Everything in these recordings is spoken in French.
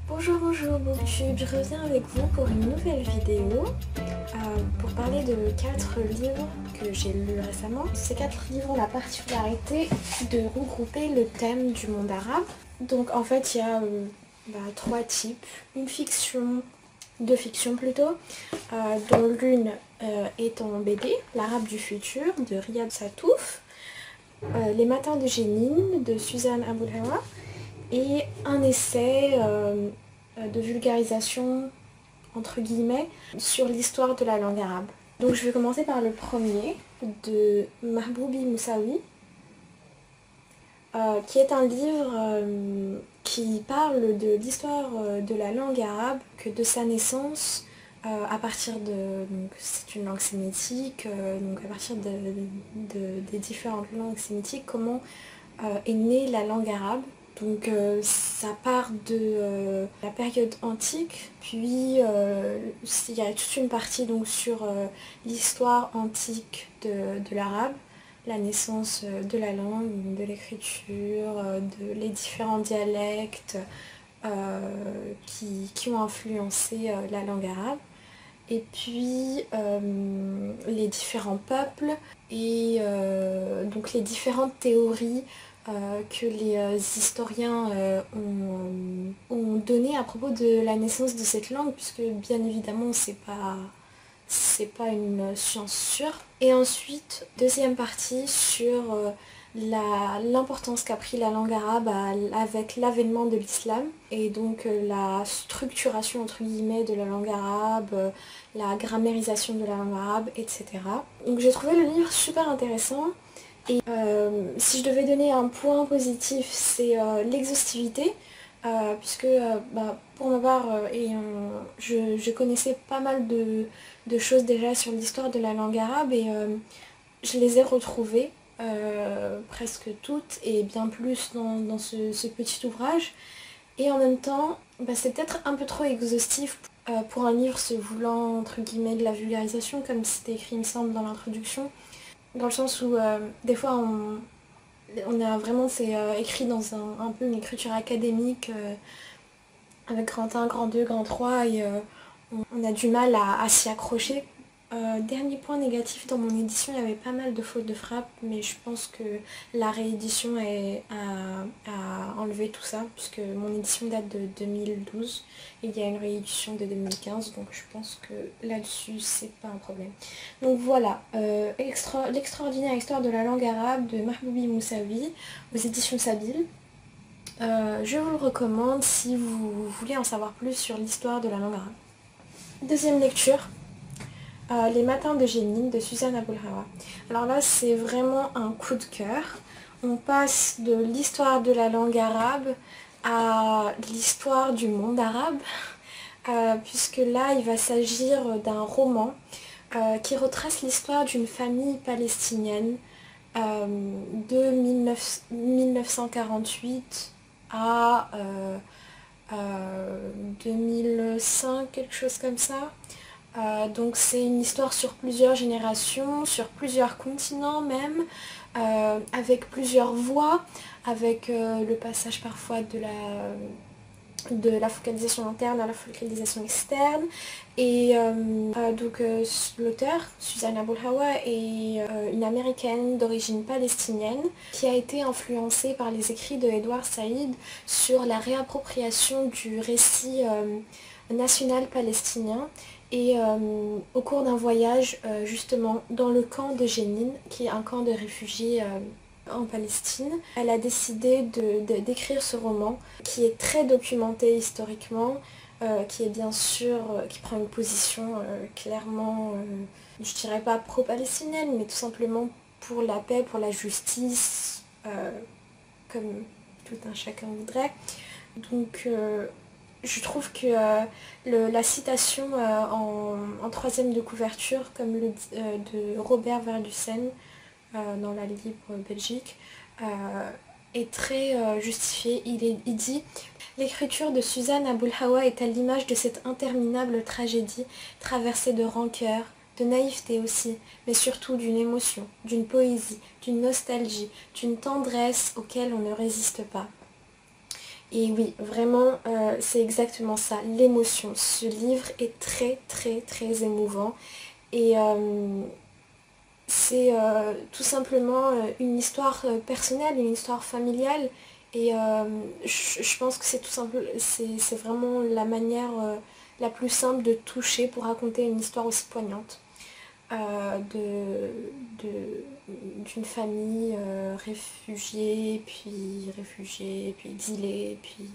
Bonjour BookTube, je reviens avec vous pour une nouvelle vidéo pour parler de 4 livres que j'ai lus récemment. Ces 4 livres ont la particularité de regrouper le thème du monde arabe. Donc en fait il y a 3 types, une fiction, 2 fictions plutôt, dont l'une est en BD, L'Arabe du futur de Riyad Sattouf, Les matins de Jenin de Suzanne Aboulhawa, et un essai de vulgarisation, entre guillemets, sur l'histoire de la langue arabe. Donc je vais commencer par le premier, de Mahboubi Moussaoui, qui est un livre qui parle de l'histoire de la langue arabe, que de sa naissance, à partir de... Donc c'est une langue sémitique, donc à partir des différentes langues sémitiques, comment est née la langue arabe. Donc ça part de la période antique, puis il y a toute une partie donc, sur l'histoire antique de l'arabe, la naissance de la langue, de l'écriture, les différents dialectes qui ont influencé la langue arabe. Et puis les différents peuples et donc les différentes théories que les historiens ont donné à propos de la naissance de cette langue, puisque bien évidemment c'est pas une science sûre. Et ensuite, deuxième partie sur l'importance qu'a pris la langue arabe avec l'avènement de l'islam et donc la structuration entre guillemets de la langue arabe, la grammarisation de la langue arabe, etc. Donc j'ai trouvé le livre super intéressant. Et si je devais donner un point positif, c'est l'exhaustivité, puisque pour ma part, je connaissais pas mal de choses déjà sur l'histoire de la langue arabe et je les ai retrouvées, presque toutes, et bien plus dans ce petit ouvrage. Et en même temps, c'est peut-être un peu trop exhaustif pour un livre se voulant, entre guillemets, de la vulgarisation, comme c'était écrit, il me semble, dans l'introduction. Dans le sens où des fois on a vraiment, c'est écrit dans un peu une écriture académique avec grand 1, grand 2, grand 3 et on a du mal à s'y accrocher. Dernier point négatif, dans mon édition il y avait pas mal de fautes de frappe, mais je pense que la réédition a enlevé tout ça, puisque mon édition date de 2012 et il y a une réédition de 2015, donc je pense que là-dessus c'est pas un problème. Donc voilà, l'extraordinaire histoire de la langue arabe de Mahboubi Moussaoui aux éditions Sabile. Je vous le recommande si vous voulez en savoir plus sur l'histoire de la langue arabe. Deuxième lecture, Les matins de Jenin de Suzanne Aboulhawa. Alors là c'est vraiment un coup de cœur. On passe de l'histoire de la langue arabe à l'histoire du monde arabe, puisque là il va s'agir d'un roman qui retrace l'histoire d'une famille palestinienne de 1948 à 2005, quelque chose comme ça. Donc c'est une histoire sur plusieurs générations, sur plusieurs continents même, avec plusieurs voix, avec le passage parfois de la focalisation interne à la focalisation externe. Et donc l'auteur, Suzanne Aboulhawa, est une américaine d'origine palestinienne qui a été influencée par les écrits de Edward Said sur la réappropriation du récit national palestinien. Et au cours d'un voyage justement dans le camp de Jenin, qui est un camp de réfugiés en Palestine, elle a décidé d'écrire ce roman qui est très documenté historiquement, qui est bien sûr, qui prend une position clairement, je dirais pas pro-palestinienne, mais tout simplement pour la paix, pour la justice, comme tout un chacun voudrait. Donc je trouve que la citation en troisième de couverture, comme de Robert Verlussen dans la Libre Belgique, est très justifiée. Il dit « L'écriture de Suzanne Aboulhawa est à l'image de cette interminable tragédie traversée de rancœur, de naïveté aussi, mais surtout d'une émotion, d'une poésie, d'une nostalgie, d'une tendresse auxquelles on ne résiste pas. » Et oui, vraiment, c'est exactement ça, l'émotion. Ce livre est très très très émouvant et c'est tout simplement une histoire personnelle, une histoire familiale et je pense que c'est tout simple, c'est vraiment la manière la plus simple de toucher pour raconter une histoire aussi poignante d'une famille réfugiée, puis exilée, puis...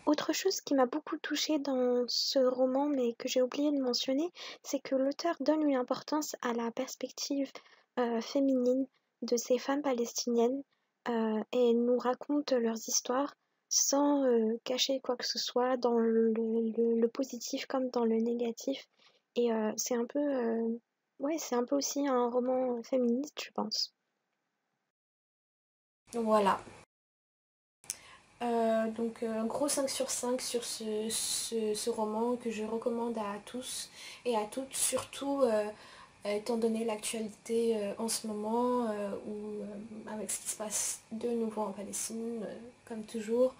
Autre chose qui m'a beaucoup touchée dans ce roman, mais que j'ai oublié de mentionner, c'est que l'auteur donne une importance à la perspective féminine de ces femmes palestiniennes et nous raconte leurs histoires sans cacher quoi que ce soit dans le positif comme dans le négatif. Et c'est un peu, ouais, c'est un peu aussi un roman féministe, je pense. Voilà. Donc un gros 5 sur 5 sur ce roman que je recommande à tous et à toutes, surtout étant donné l'actualité en ce moment, avec ce qui se passe de nouveau en Palestine, comme toujours,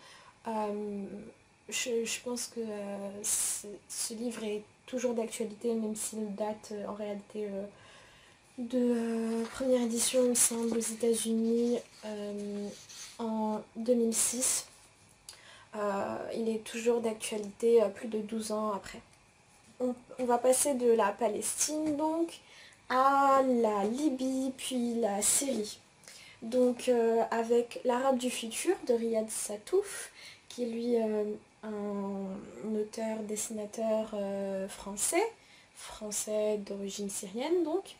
euh, je pense que ce livre est toujours d'actualité, même s'il date en réalité de première édition, il me semble, aux États-Unis en 2006. Il est toujours d'actualité plus de 12 ans après. On va passer de la Palestine donc à la Libye puis la Syrie. Donc avec L'Arabe du futur de Riyad Sattouf, qui est lui un auteur, dessinateur français d'origine syrienne donc.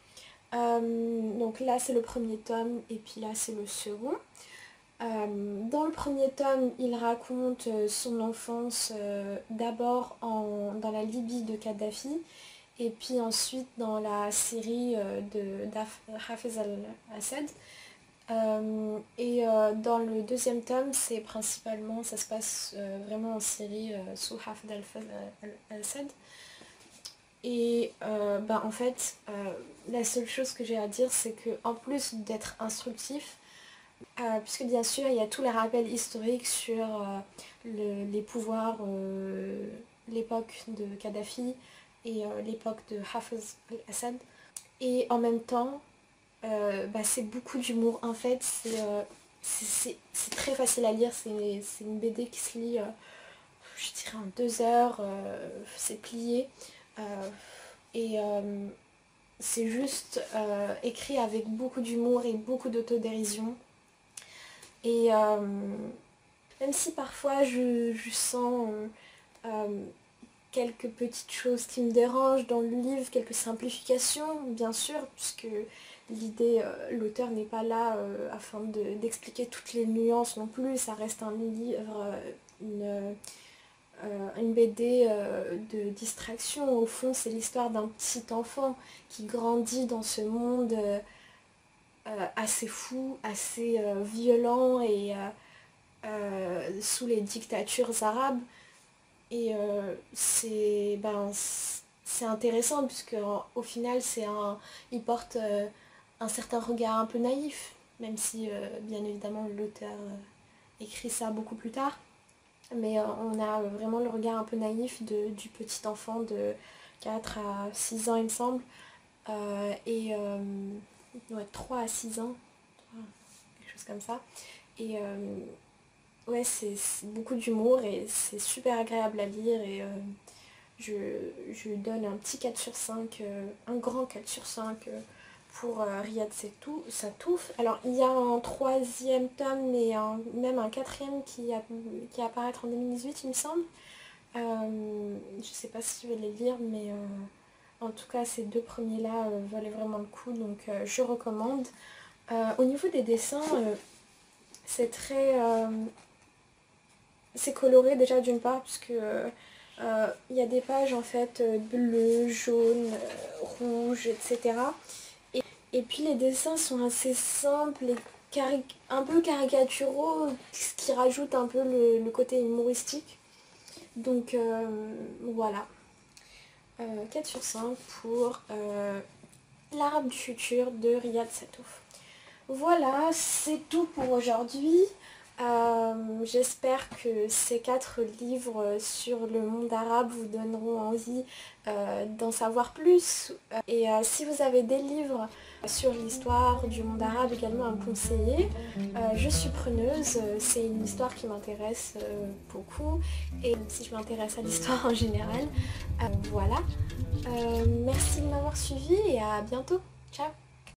Donc là c'est le premier tome et puis là c'est le second. Dans le premier tome, il raconte son enfance d'abord dans la Libye de Kadhafi et puis ensuite dans la Syrie de Hafez al-Assad. Dans le deuxième tome, c'est principalement, ça se passe vraiment en Syrie sous Hafez al-Assad. Et en fait, la seule chose que j'ai à dire, c'est que en plus d'être instructif, puisque bien sûr, il y a tous les rappels historiques sur les pouvoirs, l'époque de Kadhafi et l'époque de Hafez al-Assad. Et en même temps, c'est beaucoup d'humour. En fait, c'est très facile à lire. C'est une BD qui se lit, je dirais, en 2 heures. C'est plié. Euh, et c'est juste écrit avec beaucoup d'humour et beaucoup d'autodérision. Et même si parfois je sens quelques petites choses qui me dérangent dans le livre, quelques simplifications, bien sûr, puisque l'idée, l'auteur n'est pas là afin d'expliquer toutes les nuances non plus, ça reste un livre, une BD de distraction. Au fond, c'est l'histoire d'un petit enfant qui grandit dans ce monde assez fou, assez violent et sous les dictatures arabes. Et c'est intéressant puisque au final il porte un certain regard un peu naïf, même si bien évidemment l'auteur écrit ça beaucoup plus tard. Mais on a vraiment le regard un peu naïf du petit enfant de 4 à 6 ans il me semble. Ouais, 3 à 6 ans, quelque chose comme ça. Et ouais, c'est beaucoup d'humour et c'est super agréable à lire et je, je donne un petit 4 sur 5, un grand 4 sur 5 pour Riyad Sattouf. Alors il y a un troisième tome et même un quatrième qui va apparaître en 2018 il me semble. Je sais pas si je vais les lire mais en tout cas ces deux premiers là valaient vraiment le coup donc je recommande. Au niveau des dessins, c'est très... c'est coloré déjà d'une part puisque il y a des pages en fait bleues, jaunes, rouges, etc. Et puis les dessins sont assez simples et un peu caricaturaux, ce qui rajoute un peu le côté humoristique. Donc voilà, 4 sur 5 pour L'Arabe du futur de Riyad Sattouf. Voilà, c'est tout pour aujourd'hui. J'espère que ces 4 livres sur le monde arabe vous donneront envie d'en savoir plus. Et si vous avez des livres sur l'histoire du monde arabe également à me conseiller, je suis preneuse. C'est une histoire qui m'intéresse beaucoup. Et si je m'intéresse à l'histoire en général, voilà. Merci de m'avoir suivi et à bientôt. Ciao!